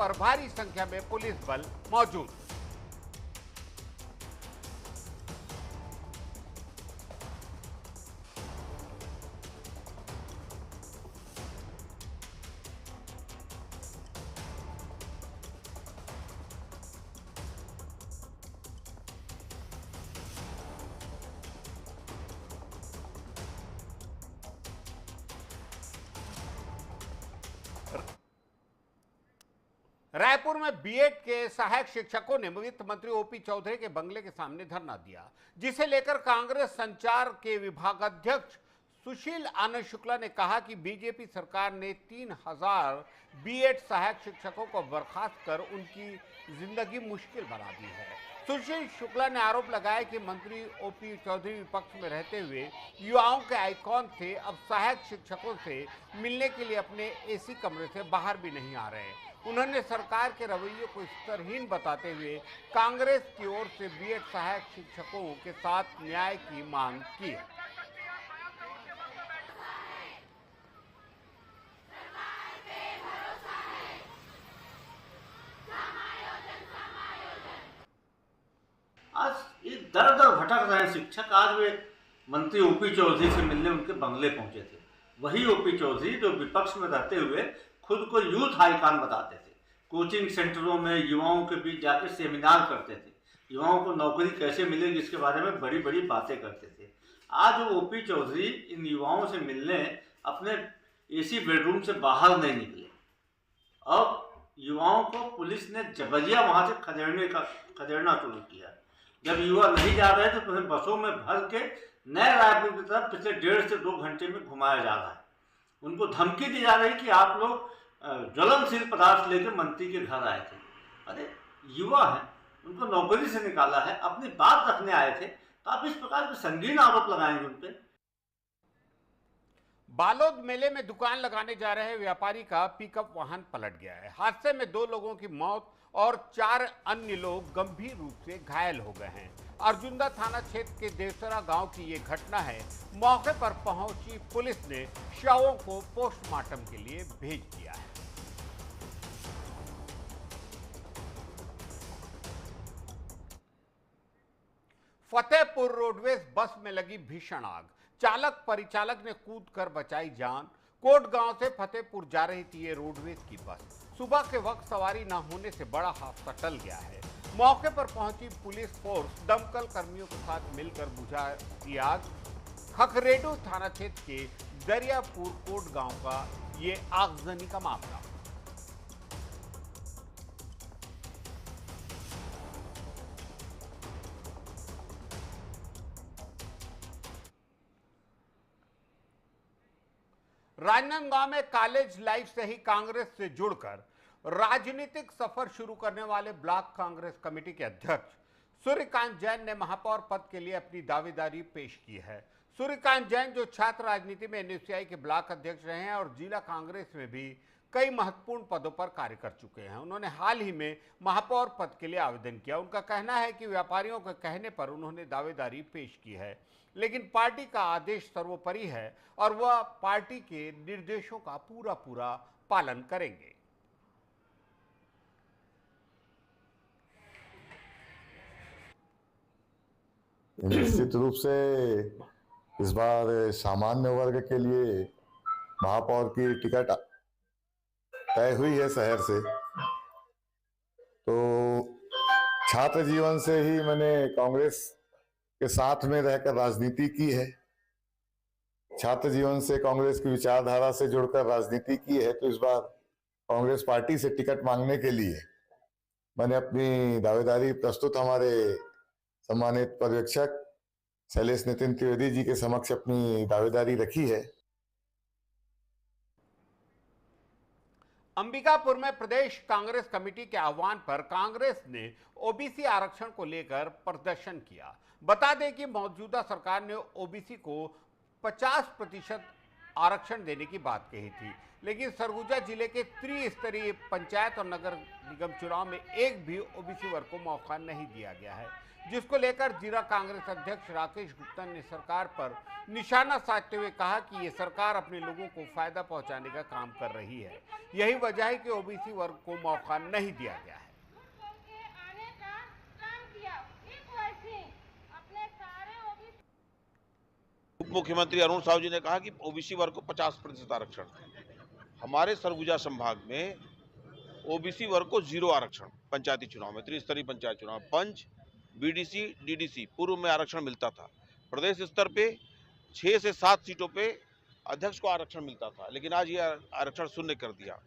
पर भारी संख्या में पुलिस बल मौजूद। रायपुर में बीएड के सहायक शिक्षकों ने वित्त मंत्री ओपी चौधरी के बंगले के सामने धरना दिया, जिसे लेकर कांग्रेस संचार के विभागाध्यक्ष सुशील आनंद शुक्ला ने कहा कि बीजेपी सरकार ने 3000 बीएड सहायक शिक्षकों को बर्खास्त कर उनकी जिंदगी मुश्किल बना दी है। सुशील शुक्ला ने आरोप लगाया कि मंत्री ओपी चौधरी विपक्ष में रहते हुए युवाओं के आइकॉन थे, अब सहायक शिक्षकों से मिलने के लिए अपने एसी कमरे से बाहर भी नहीं आ रहे। उन्होंने सरकार के रवैये को स्तरहीन बताते हुए कांग्रेस की ओर से बीएड सहायक शिक्षकों के साथ न्याय की मांग की है। आज ये दर दर भटक रहे शिक्षक। आज वे मंत्री ओपी चौधरी से मिलने उनके बंगले पहुंचे थे। वही ओपी चौधरी जो विपक्ष में रहते हुए खुद को यूथ आइकॉन बताते थे, कोचिंग सेंटरों में युवाओं के बीच जाकर सेमिनार करते थे, युवाओं को नौकरी कैसे मिलेगी इसके बारे में बड़ी बड़ी बातें करते थे। आज वो ओपी चौधरी इन युवाओं से मिलने अपने एसी बेडरूम से बाहर नहीं निकले। अब युवाओं को पुलिस ने जबरिया वहां से खदेड़ना शुरू किया। जब युवा नहीं जा रहे तो उन्हें बसों में भर के नए रायपुर की तरफ पिछले 1.5 से 2 घंटे में घुमाया जा रहा है। उनको धमकी दी जा रही कि आप लोग ज्वलनशील पदार्थ लेकर मंत्री के घर आए थे। अरे युवा हैं, उनको नौकरी से निकाला है, अपनी बात रखने आए थे, तो आप इस प्रकार के संगीन आरोप लगाएंगे उन पर। बालोद मेले में दुकान लगाने जा रहे व्यापारी का पिकअप वाहन पलट गया है। हादसे में 2 लोगों की मौत और 4 अन्य लोग गंभीर रूप से घायल हो गए हैं। अर्जुंदा थाना क्षेत्र के देवसरा गांव की ये घटना है। मौके पर पहुंची पुलिस ने शवों को पोस्टमार्टम के लिए भेज दिया है। फतेहपुर रोडवेज बस में लगी भीषण आग, चालक परिचालक ने कूदकर बचाई जान। कोट गांव से फतेहपुर जा रही थी ये रोडवेज की बस। सुबह के वक्त सवारी न होने से बड़ा हादसा टल गया है। मौके पर पहुंची पुलिस फोर्स दमकल कर्मियों के साथ मिलकर बुझाई आग। खखरेडू थाना क्षेत्र के दरियापुर कोट गांव का ये आगजनी का मामला। राजनांदगांव में कॉलेज लाइफ से ही कांग्रेस से जुड़कर राजनीतिक सफर शुरू करने वाले ब्लॉक कांग्रेस कमेटी के अध्यक्ष सूर्यकांत जैन ने महापौर पद के लिए अपनी दावेदारी पेश की है। सूर्यकांत जैन जो छात्र राजनीति में एनएसयूआई के ब्लॉक अध्यक्ष रहे हैं और जिला कांग्रेस में भी कई महत्वपूर्ण पदों पर कार्य कर चुके हैं, उन्होंने हाल ही में महापौर पद के लिए आवेदन किया। उनका कहना है कि व्यापारियों के कहने पर उन्होंने दावेदारी पेश की है, लेकिन पार्टी का आदेश सर्वोपरि है और वह पार्टी के निर्देशों का पूरा पालन करेंगे। निश्चित रूप से इस बार सामान्य वर्ग के लिए महापौर की टिकट तय हुई है शहर से। तो छात्र जीवन से ही मैंने कांग्रेस के साथ में रहकर राजनीति की है, छात्र जीवन से कांग्रेस की विचारधारा से जुड़कर राजनीति की है। तो इस बार कांग्रेस पार्टी से टिकट मांगने के लिए मैंने अपनी दावेदारी प्रस्तुत हमारे सम्मानित पर्यवेक्षक शैलेश नितिन त्रिवेदी जी के समक्ष अपनी दावेदारी रखी है। अंबिकापुर में प्रदेश कांग्रेस कमेटी के आह्वान पर कांग्रेस ने ओबीसी आरक्षण को लेकर प्रदर्शन किया। बता दें कि मौजूदा सरकार ने ओबीसी को 50% आरक्षण देने की बात कही थी, लेकिन सरगुजा जिले के त्रिस्तरीय पंचायत और नगर निगम चुनाव में एक भी ओबीसी वर्ग को मौका नहीं दिया गया है, जिसको लेकर जिला कांग्रेस अध्यक्ष राकेश गुप्ता ने सरकार पर निशाना साधते हुए कहा कि ये सरकार अपने लोगों को फायदा पहुंचाने का काम कर रही है। यही वजह है कि ओबीसी वर्ग को मौका नहीं दिया गया है। उप मुख्यमंत्री अरुण साहू जी ने कहा कि ओबीसी वर्ग को 50% आरक्षण। हमारे सरगुजा संभाग में ओबीसी वर्ग को 0 आरक्षण पंचायती चुनाव में, त्रिस्तरीय पंचायत चुनाव, पंच, बीडीसी, डीडीसी पूर्व में आरक्षण मिलता था। प्रदेश स्तर पे 6 से 7 सीटों पे अध्यक्ष को आरक्षण मिलता था, लेकिन आज ये आरक्षण शून्य कर दिया।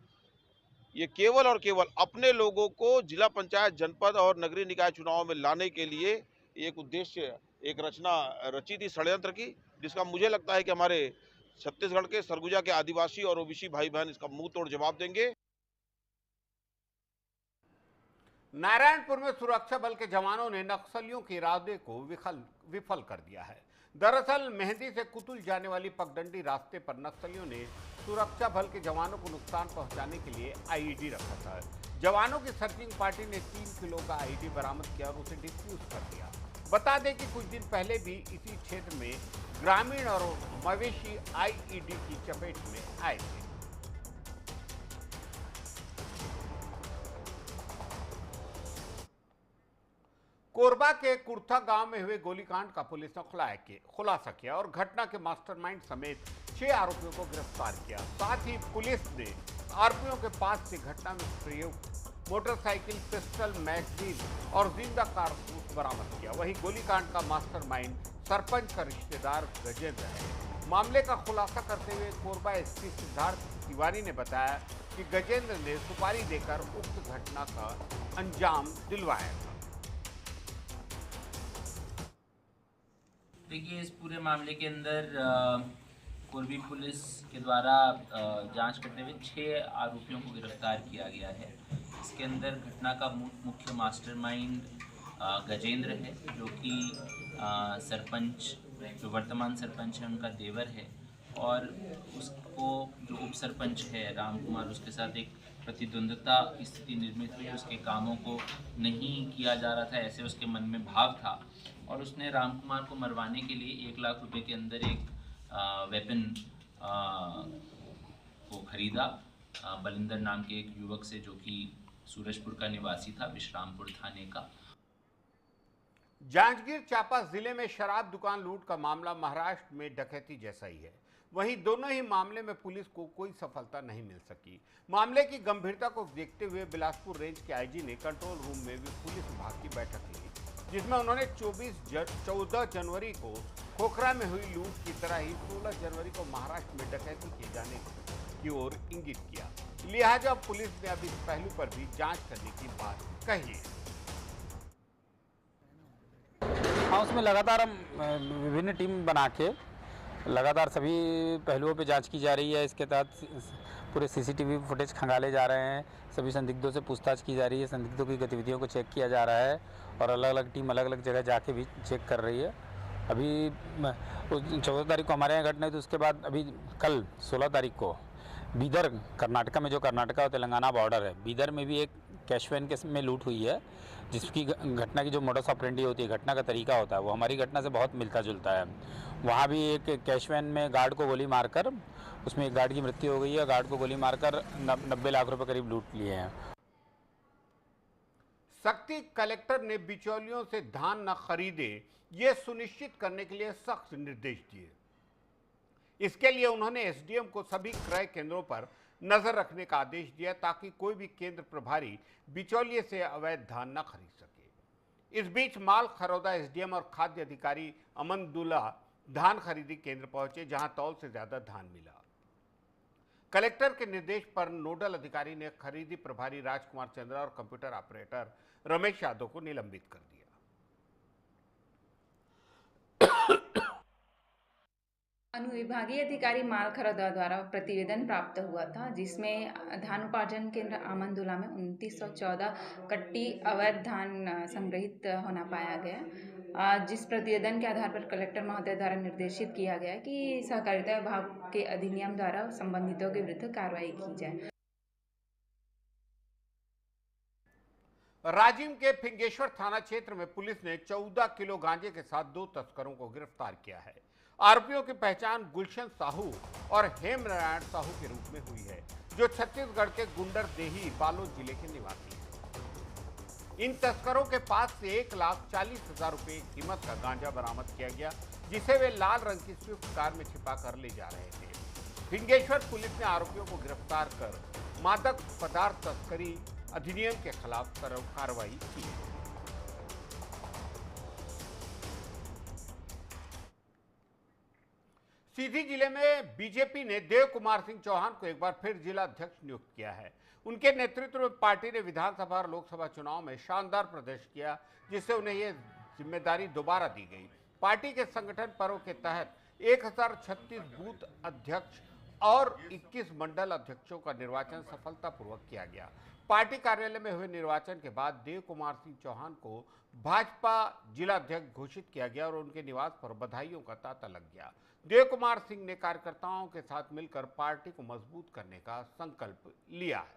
ये केवल और केवल अपने लोगों को जिला पंचायत, जनपद और नगरीय निकाय चुनाव में लाने के लिए एक उद्देश्य, एक रचना रची थी षड्यंत्र की, जिसका मुझे लगता है कि हमारे छत्तीसगढ़ के सरगुजा के आदिवासी और ओबीसी भाई बहन इसका मुंह तोड़ जवाब देंगे। नारायणपुर में सुरक्षा बल के जवानों ने नक्सलियों के इरादे को विफल कर दिया है। दरअसल मेहंदी से कुतुल जाने वाली पगडंडी रास्ते पर नक्सलियों ने सुरक्षा बल के जवानों को नुकसान पहुंचाने के लिए आईईडी रखा था। जवानों की सर्चिंग पार्टी ने 3 किलो का आईईडी बरामद किया और उसे डिफ्यूज कर दिया। बता दें कि कुछ दिन पहले भी इसी क्षेत्र में ग्रामीण और मवेशी आईईडी की चपेट में आए थे। कोरबा के कुर्था गांव में हुए गोलीकांड का पुलिस ने खुलासा किया और घटना के मास्टरमाइंड समेत 6 आरोपियों को गिरफ्तार किया। साथ ही पुलिस ने आरोपियों के पास से घटना में प्रयुक्त मोटरसाइकिल, पिस्टल, मैगजीन और जिंदा कारतूस बरामद किया। वहीं गोलीकांड का मास्टरमाइंड सरपंच का रिश्तेदार गजेंद्र है। मामले का खुलासा करते हुए कोरबा एसपी सिद्धार्थ तिवारी ने बताया कि गजेंद्र ने सुपारी देकर उक्त घटना का अंजाम दिलवाया था। देखिए, इस पूरे मामले के अंदर कोरबी पुलिस के द्वारा जांच करते हुए 6 आरोपियों को गिरफ्तार किया गया है। इसके अंदर घटना का मुख्य मास्टरमाइंड गजेंद्र है, जो कि सरपंच, जो वर्तमान सरपंच है, उनका देवर है, और उसको जो उप सरपंच है राम कुमार, उसके साथ एक प्रतिद्वंद्विता स्थिति निर्मित हुई। उसके कामों को नहीं किया जा रहा था, ऐसे उसके मन में भाव था, और उसने राम कुमार को मरवाने के लिए 1 लाख रुपए के अंदर एक वेपन को खरीदा बलिंदर नाम के एक युवक से, जो कि सूरजपुर का निवासी था, विश्रामपुर थाने का। जांजगीर चांपा जिले में शराब दुकान लूट का मामला महाराष्ट्र में डकैती जैसा ही है। वहीं दोनों ही मामले में पुलिस को कोई सफलता नहीं मिल सकी। मामले की गंभीरता को देखते हुए बिलासपुर रेंज के आईजी ने कंट्रोल रूम में भी पुलिस विभाग की बैठक ली, जिसमें उन्होंने 14 जनवरी को खोखरा में हुई लूट की तरह ही 16 जनवरी को महाराष्ट्र में डकैती किए जाने की ओर इंगित किया। लिहाजा पुलिस ने अब इस पहलू पर भी जांच करने की बात कही है। हाँ, उसमें लगातार हम विभिन्न टीम बना के लगातार सभी पहलुओं पे जांच की जा रही है। इसके तहत पूरे सीसीटीवी फुटेज खंगाले जा रहे हैं, सभी संदिग्धों से पूछताछ की जा रही है, संदिग्धों की गतिविधियों को चेक किया जा रहा है, और अलग अलग टीम अलग अलग जगह जाके भी चेक कर रही है। अभी 14 तारीख को हमारे यहाँ घटना हुई, तो उसके बाद अभी कल 16 तारीख को बीदर, कर्नाटका में, जो कर्नाटका और तेलंगाना बॉर्डर है, बीदर में भी एक कैश वैन में लूट हुई है, जिसकी घटना की जो मोडस ऑपरेंडी होती है, घटना का तरीका होता है, वो हमारी घटना से बहुत मिलता जुलता है। वहाँ भी एक कैश वैन में गार्ड को गोली मारकर, उसमें एक गार्ड की मृत्यु हो गई है, गार्ड को गोली मारकर 90 लाख रुपए करीब लूट लिए हैं। सक्ती कलेक्टर ने बिचौलियों से धान न खरीदे, ये सुनिश्चित करने के लिए सख्त निर्देश दिए। इसके लिए उन्होंने एसडीएम को सभी क्रय केंद्रों पर नजर रखने का आदेश दिया, ताकि कोई भी केंद्र प्रभारी बिचौलिए से अवैध धान न खरीद सके। इस बीच माल खरौदा एसडीएम और खाद्य अधिकारी अमनदुल्ला धान खरीदी केंद्र पहुंचे, जहां तौल से ज्यादा धान मिला। कलेक्टर के निर्देश पर नोडल अधिकारी ने खरीदी प्रभारी राजकुमार चंद्रा और कंप्यूटर ऑपरेटर रमेश यादव को निलंबित कर दिया। अनुविभागीय अधिकारी मालखरौदा द्वारा प्रतिवेदन प्राप्त हुआ था, जिसमें धान उपार्जन केंद्र आमंदुला में 2914 कट्टी अवैध धान संग्रहित होना पाया गया, जिस प्रतिवेदन के आधार पर कलेक्टर महोदय द्वारा निर्देशित किया गया कि सहकारिता विभाग के अधिनियम द्वारा संबंधितों के विरुद्ध कार्रवाई की जाए। राजिम के फिंगेश्वर थाना क्षेत्र में पुलिस ने 14 किलो गांजे के साथ 2 तस्करों को गिरफ्तार किया है। आरोपियों की पहचान गुलशन साहू और हेमनारायण साहू के रूप में हुई है, जो छत्तीसगढ़ के गुंडरदेही बालोद जिले के निवासी हैं। इन तस्करों के पास से 1,40,000 रुपए कीमत का गांजा बरामद किया गया, जिसे वे लाल रंग की स्विफ्ट कार में छिपा कर ले जा रहे थे। फिंगेश्वर पुलिस ने आरोपियों को गिरफ्तार कर मादक पदार्थ तस्करी अधिनियम के खिलाफ कार्रवाई की है। सीधी जिले में बीजेपी ने देव कुमार सिंह चौहान को एक बार फिर जिला अध्यक्ष नियुक्त किया है। उनके नेतृत्व में पार्टी ने विधानसभा और लोकसभा चुनाव में शानदार प्रदर्शन किया, जिससे उन्हें यह जिम्मेदारी दोबारा दी गई। पार्टी के संगठन पर्व के तहत 1036 बूथ अध्यक्ष और 21 मंडल अध्यक्षों का निर्वाचन सफलतापूर्वक किया गया। पार्टी कार्यालय में हुए निर्वाचन के बाद देव कुमार सिंह चौहान को भाजपा जिला अध्यक्ष घोषित किया गया और उनके निवास पर बधाइयों का तांता लग गया। देव कुमार सिंह ने कार्यकर्ताओं के साथ मिलकर पार्टी को मजबूत करने का संकल्प लिया है।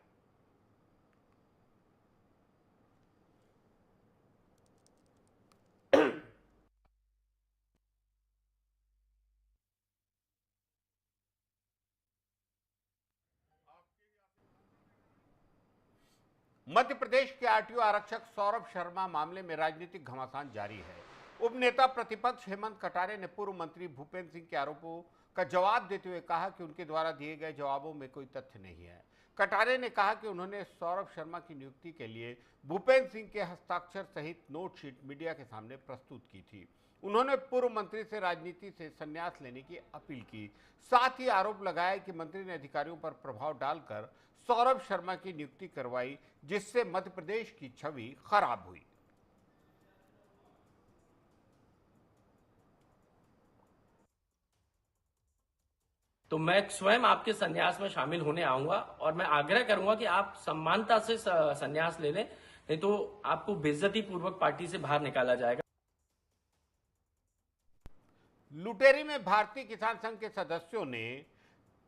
मध्य प्रदेश के आरटीओ आरक्षक सौरभ शर्मा मामले में राजनीतिक घमासान जारी है। उप नेता प्रतिपक्ष हेमंत कटारे ने पूर्व मंत्री भूपेंद्र सिंह के आरोपों का जवाब देते हुए कहा कि उनके द्वारा दिए गए जवाबों में कोई तथ्य नहीं है। कटारे ने कहा कि उन्होंने सौरभ शर्मा की नियुक्ति के लिए भूपेंद्र सिंह के हस्ताक्षर सहित नोटशीट मीडिया के सामने प्रस्तुत की थी। उन्होंने पूर्व मंत्री से राजनीति से संन्यास लेने की अपील की। साथ ही आरोप लगाया कि मंत्री ने अधिकारियों पर प्रभाव डालकर सौरभ शर्मा की नियुक्ति करवाई, जिससे मध्य प्रदेश की छवि खराब हुई। तो मैं स्वयं आपके संन्यास में शामिल होने आऊंगा और मैं आग्रह करूंगा कि आप सम्मानता से संन्यास ले लें, नहीं तो आपको बेइज्जती पूर्वक पार्टी से बाहर निकाला जाएगा। लुटेरी में भारतीय किसान संघ के सदस्यों ने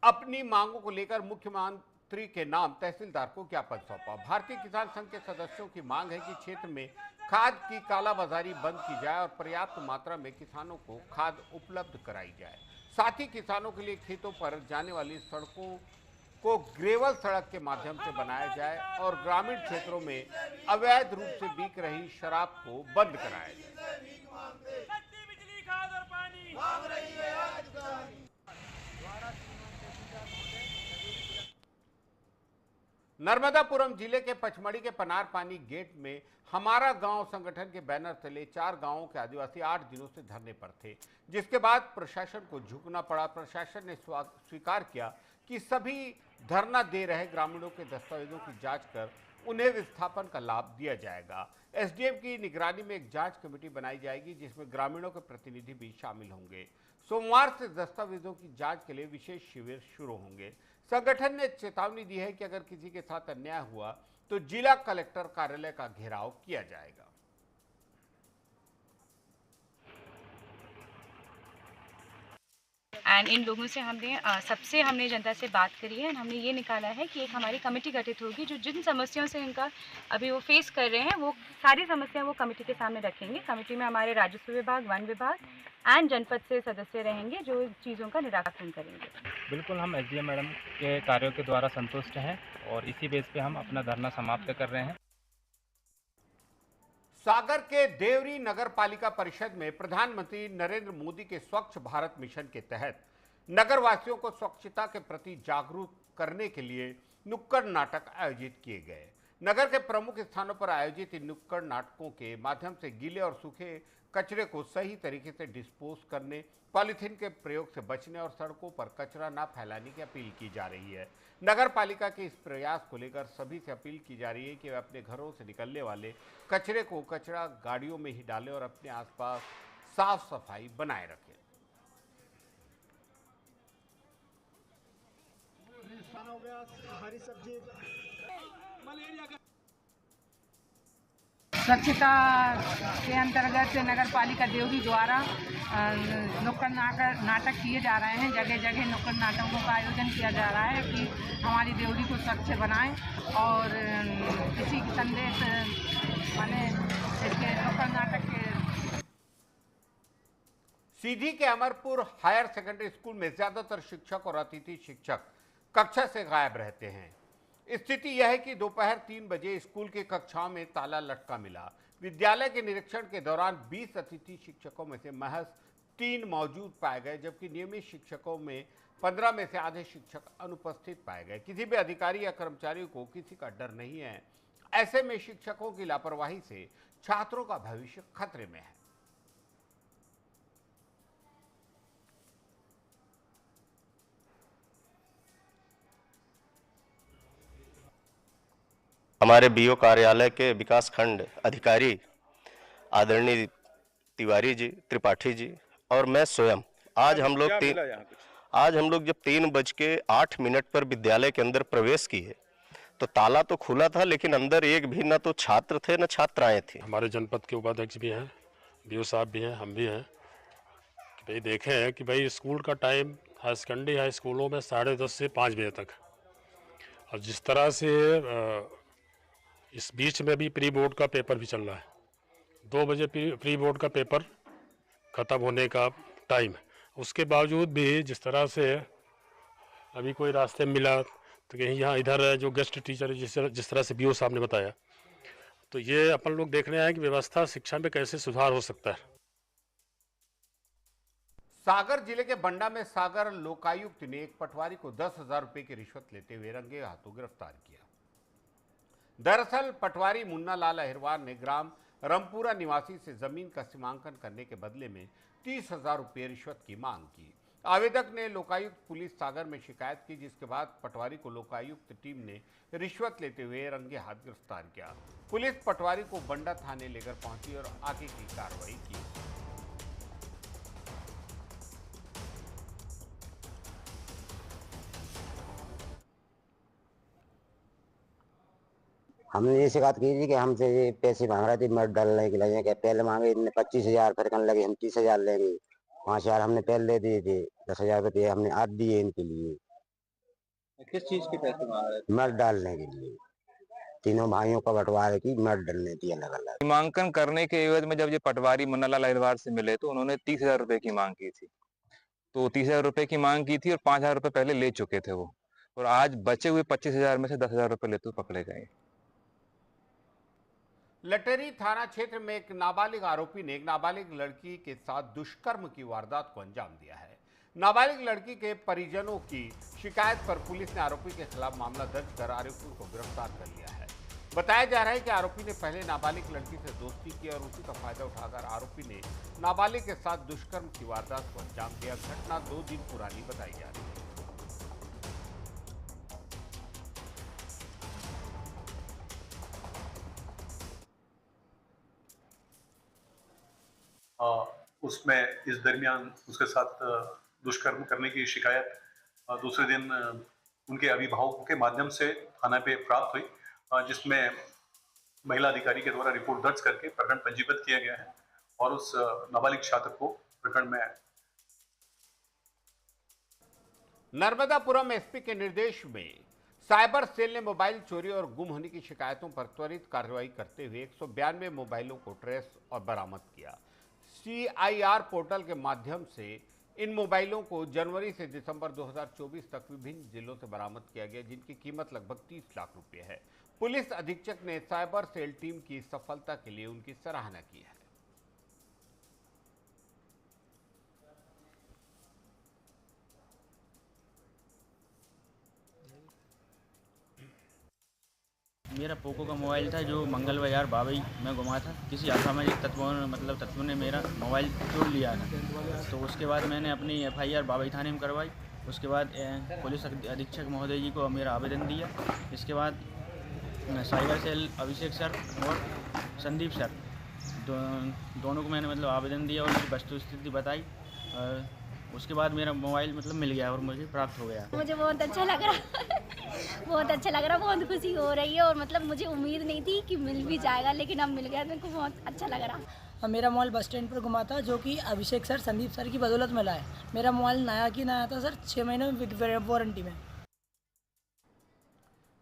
अपनी मांगों को लेकर मुख्यमंत्री के नाम तहसीलदार को ज्ञापन सौंपा। भारतीय किसान संघ के सदस्यों की मांग है कि क्षेत्र में खाद की कालाबाजारी बंद की जाए और पर्याप्त मात्रा में किसानों को खाद उपलब्ध कराई जाए। साथ ही किसानों के लिए खेतों पर जाने वाली सड़कों को ग्रेवल सड़क के माध्यम से बनाया जाए और ग्रामीण क्षेत्रों में अवैध रूप से बिक रही शराब को बंद कराया जाए। नर्मदापुरम जिले के पचमढ़ी के पनार पानी गेट में हमारा गांव संगठन के बैनर तले 4 गांवों के आदिवासी 8 दिनों से धरने पर थे, जिसके बाद प्रशासन को झुकना पड़ा। प्रशासन ने स्वीकार किया कि सभी धरना दे रहे ग्रामीणों के दस्तावेजों की जांच कर उन्हें विस्थापन का लाभ दिया जाएगा। एसडीएम की निगरानी में एक जांच कमेटी बनाई जाएगी, जिसमें ग्रामीणों के प्रतिनिधि भी शामिल होंगे। सोमवार से दस्तावेजों की जांच के लिए विशेष शिविर शुरू होंगे। संगठन ने चेतावनी दी है कि अगर किसी के साथ अन्याय हुआ तो जिला कलेक्टर कार्यालय का घेराव किया जाएगा। एंड इन लोगों से हमने जनता से बात करी है। हमने ये निकाला है कि एक हमारी कमेटी गठित होगी, जो जिन समस्याओं से इनका अभी वो फेस कर रहे हैं, वो सारी समस्याएं वो कमेटी के सामने रखेंगे। कमेटी में हमारे राजस्व विभाग, वन विभाग एंड जनपद से सदस्य रहेंगे, जो चीज़ों का निराकरण करेंगे। बिल्कुल, हम एसडीएम मैडम के कार्यों के द्वारा संतुष्ट हैं और इसी बेस पे हम अपना धरना समाप्त कर रहे हैं। सागर के देवरी नगर पालिका परिषद में प्रधानमंत्री नरेंद्र मोदी के स्वच्छ भारत मिशन के तहत नगर वासियों को स्वच्छता के प्रति जागरूक करने के लिए नुक्कड़ नाटक आयोजित किए गए। नगर के प्रमुख स्थानों पर आयोजित इन नुक्कड़ नाटकों के माध्यम से गीले और सूखे कचरे को सही तरीके से डिस्पोज करने, पॉलीथीन के प्रयोग से बचने और सड़कों पर कचरा न फैलाने की अपील की जा रही है। नगर पालिका के इस प्रयास को लेकर सभी से अपील की जा रही है कि वे अपने घरों से निकलने वाले कचरे को कचरा गाड़ियों में ही डालें और अपने आसपास साफ सफाई बनाए रखें। खाना हो गया, हरी सब्जी। स्वच्छता के अंतर्गत नगर पालिका देवरी द्वारा नुक्कड़ नाटक किए जा रहे हैं। जगह जगह नुक्कड़ नाटकों का आयोजन किया जा रहा है कि हमारी देवरी को स्वच्छ बनाएं और इसी संदेश माने इसके नुक्कड़ नाटक के। सीधी के अमरपुर हायर सेकेंडरी स्कूल में ज्यादातर शिक्षक और अतिथि शिक्षक कक्षा से गायब रहते हैं। स्थिति यह है कि दोपहर 3 बजे स्कूल की कक्षाओं में ताला लटका मिला। विद्यालय के निरीक्षण के दौरान 20 अतिथि शिक्षकों में से महज 3 मौजूद पाए गए, जबकि नियमित शिक्षकों में 15 में से आधे शिक्षक अनुपस्थित पाए गए। किसी भी अधिकारी या कर्मचारी को किसी का डर नहीं है। ऐसे में शिक्षकों की लापरवाही से छात्रों का भविष्य खतरे में है। हमारे बीओ कार्यालय के विकास खंड अधिकारी आदरणीय तिवारी जी, त्रिपाठी जी और मैं स्वयं आज हम लोग जब 3:08 पर विद्यालय के अंदर प्रवेश किए तो ताला तो खुला था, लेकिन अंदर एक भी न तो छात्र थे न छात्राएं थी। हमारे जनपद के उपाध्यक्ष भी हैं, बीओ साहब भी हैं, हम भी हैं कि भाई देखे हैं कि भाई स्कूल का टाइम हाई सेकेंडरी हाई स्कूलों में 10:30 से 5 बजे तक, और जिस तरह से इस बीच में भी प्री बोर्ड का पेपर भी चल रहा है। 2 बजे प्री बोर्ड का पेपर ख़त्म होने का टाइम, उसके बावजूद भी जिस तरह से अभी कोई रास्ते में मिला तो कहीं यहाँ इधर जो गेस्ट टीचर जिस तरह से बीओ साहब ने बताया, तो ये अपन लोग देख रहे हैं कि व्यवस्था शिक्षा में कैसे सुधार हो सकता है। सागर जिले के बंडा में सागर लोकायुक्त ने एक पटवारी को 10,000 रुपए की रिश्वत लेते हुए रंगे हाथों गिरफ्तार किया। दरअसल पटवारी मुन्ना लाल अहिरवार ने ग्राम रमपुरा निवासी से जमीन का सीमांकन करने के बदले में 30,000 रुपये रिश्वत की मांग की। आवेदक ने लोकायुक्त पुलिस सागर में शिकायत की, जिसके बाद पटवारी को लोकायुक्त टीम ने रिश्वत लेते हुए रंगे हाथ गिरफ्तार किया। पुलिस पटवारी को बंडा थाने लेकर पहुंची और आगे की कार्रवाई की। हमने ये शिकायत की थी कि हमसे ये पैसे मांग रहे थे मत डालने के लिए, कि पहले मांगे इतने 25,000, फिर कहने लगे हम 30,000 लेंगे। 5,000 हमने पहले दे दिए थे, 10,000 रुपये हमने आज दिए इनके लिए। किस चीज के पैसे मांग रहे थे? मत डालने के लिए। तीनों भाइयों का बंटवारे की मत डालने थी अलग अलग। सीमांकन करने के एवज में जब ये पटवारी मुन्ना लाल अहिरवार से मिले तो उन्होंने 30,000 रुपए की मांग की थी। तो 30,000 रुपए की मांग की थी और 5,000 रुपए पहले ले चुके थे वो, और आज बचे हुए 25,000 में से 10,000 रुपए लेते हुए पकड़े गए। लटेरी थाना क्षेत्र में एक नाबालिग आरोपी ने एक नाबालिग लड़की के साथ दुष्कर्म की वारदात को अंजाम दिया है। नाबालिग लड़की के परिजनों की शिकायत पर पुलिस ने आरोपी के खिलाफ मामला दर्ज कर आरोपी को गिरफ्तार कर लिया है। बताया जा रहा है कि आरोपी ने पहले नाबालिग लड़की से दोस्ती की और उसी का फायदा उठाकर आरोपी ने नाबालिग के साथ दुष्कर्म की वारदात को अंजाम दिया। घटना 2 दिन पुरानी बताई जा रही है। उसमें इस दरमियान उसके साथ दुष्कर्म करने की शिकायत दूसरे दिन उनके अभिभावकों के माध्यम से थाना पे प्राप्त हुई, जिसमें महिला अधिकारी के द्वारा रिपोर्ट दर्ज करके प्रकरण पंजीबद्ध किया गया है और उस नाबालिग छात्र को प्रकरण में नर्मदापुरम एसपी के निर्देश में साइबर सेल ने मोबाइल चोरी और गुम होने की शिकायतों पर त्वरित कार्रवाई करते हुए 192 मोबाइलों को ट्रेस और बरामद किया। CIR पोर्टल के माध्यम से इन मोबाइलों को जनवरी से दिसंबर 2024 तक विभिन्न जिलों से बरामद किया गया, जिनकी कीमत लगभग 30 लाख रुपए है। पुलिस अधीक्षक ने साइबर सेल टीम की सफलता के लिए उनकी सराहना की है। मेरा पोको का मोबाइल था जो मंगल बाजार बाबई में घुमा था। किसी असामाजिक तत्वों ने मेरा मोबाइल चोर लिया था। तो उसके बाद मैंने अपनी FIR बाबई थाने में करवाई। उसके बाद पुलिस अधीक्षक महोदय जी को मेरा आवेदन दिया। इसके बाद साइबर सेल अभिषेक सर और संदीप सर दोनों को मैंने आवेदन दिया और उसकी वस्तुस्थिति बताई। उसके बाद मेरा मोबाइल मतलब मिल गया और मुझे प्राप्त हो गया। मुझे बहुत अच्छा लग रहा बहुत अच्छा लग रहा, बहुत खुशी हो रही है और मतलब मुझे उम्मीद नहीं थी कि मिल भी जाएगा, लेकिन अब मिल गया तो मेरे को बहुत अच्छा लग रहा। मेरा मोबाइल बस स्टैंड पर घुमा था, जो कि अभिषेक सर, संदीप सर की बदौलत मिला है। मेरा मोबाइल नया की नया था सर, 6 महीने में वारंटी में।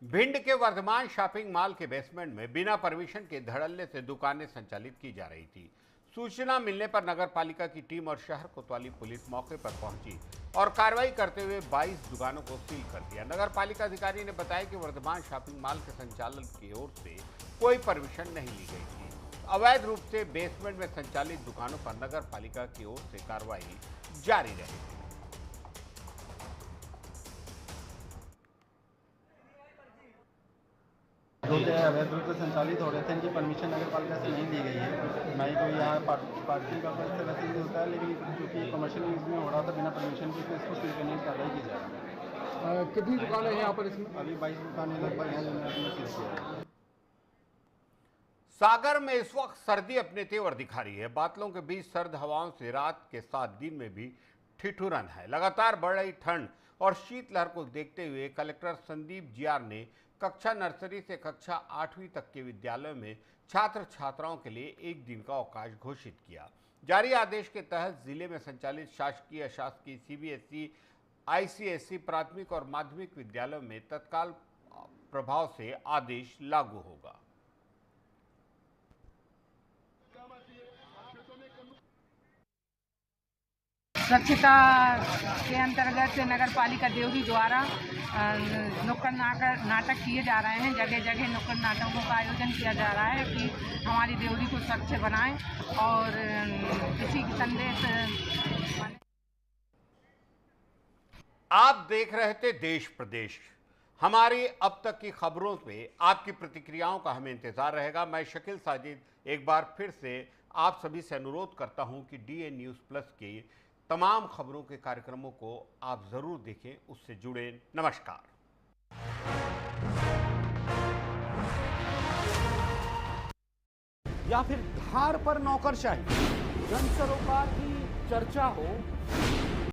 भिंड के वर्धमान शॉपिंग मॉल के बेसमेंट में बिना परमिशन के धड़ल्ले से दुकानें संचालित की जा रही थी। सूचना मिलने पर नगर पालिका की टीम और शहर कोतवाली पुलिस मौके पर पहुंची और कार्रवाई करते हुए 22 दुकानों को सील कर दिया। नगर पालिका अधिकारी ने बताया कि वर्धमान शॉपिंग मॉल के संचालन की ओर से कोई परमिशन नहीं ली गई थी। अवैध रूप से बेसमेंट में संचालित दुकानों पर नगर पालिका की ओर से कार्रवाई जारी रहेगी। जो कि अवैध रूप से संचालित हो रहे थे, इनकी परमिशन नगर पालिका से नहीं दी गई है। ना ही कोई यहाँ पार्किंग का वैसे यूज होता है, लेकिन क्योंकि कमर्शियल यूज में हो रहा था बिना परमिशन की, तो इसको सील करने की कार्रवाई की जा रही है। कितनी दुकानें हैं यहाँ पर इसमें? अभी 22 दुकानें लगभग हैं जिन्हें सील किया है। सागर में इस वक्त सर्दी अपने तेवर दिखा रही है। बादलों के बीच सर्द हवाओं से रात के साथ दिन में भी ठिठुरन है। लगातार बढ़ रही ठंड और शीतलहर को देखते हुए कलेक्टर संदीप जियार ने कक्षा नर्सरी से कक्षा 8वीं तक के विद्यालयों में छात्र छात्राओं के लिए एक दिन का अवकाश घोषित किया। जारी आदेश के तहत जिले में संचालित शासकीय, अशासकीय, सीबीएसई, आईसीएसई प्राथमिक और माध्यमिक विद्यालयों में तत्काल प्रभाव से आदेश लागू होगा। स्वच्छता के अंतर्गत नगर पालिका देवरी द्वारा नुक्कड़ नाटक किए जा रहे हैं। जगह जगह नुक्कड़ नाटकों का आयोजन किया जा रहा है कि हमारी देवरी को स्वच्छ बनाएं और किसी की संदेश। आप देख रहे थे देश प्रदेश। हमारी अब तक की खबरों पे आपकी प्रतिक्रियाओं का हमें इंतजार रहेगा। मैं शकील साजिद एक बार फिर से आप सभी से अनुरोध करता हूं कि DN न्यूज़ प्लस के तमाम खबरों के कार्यक्रमों को आप जरूर देखें, उससे जुड़े। नमस्कार। या फिर धार पर नौकरशाही, जन सरोकार की चर्चा हो,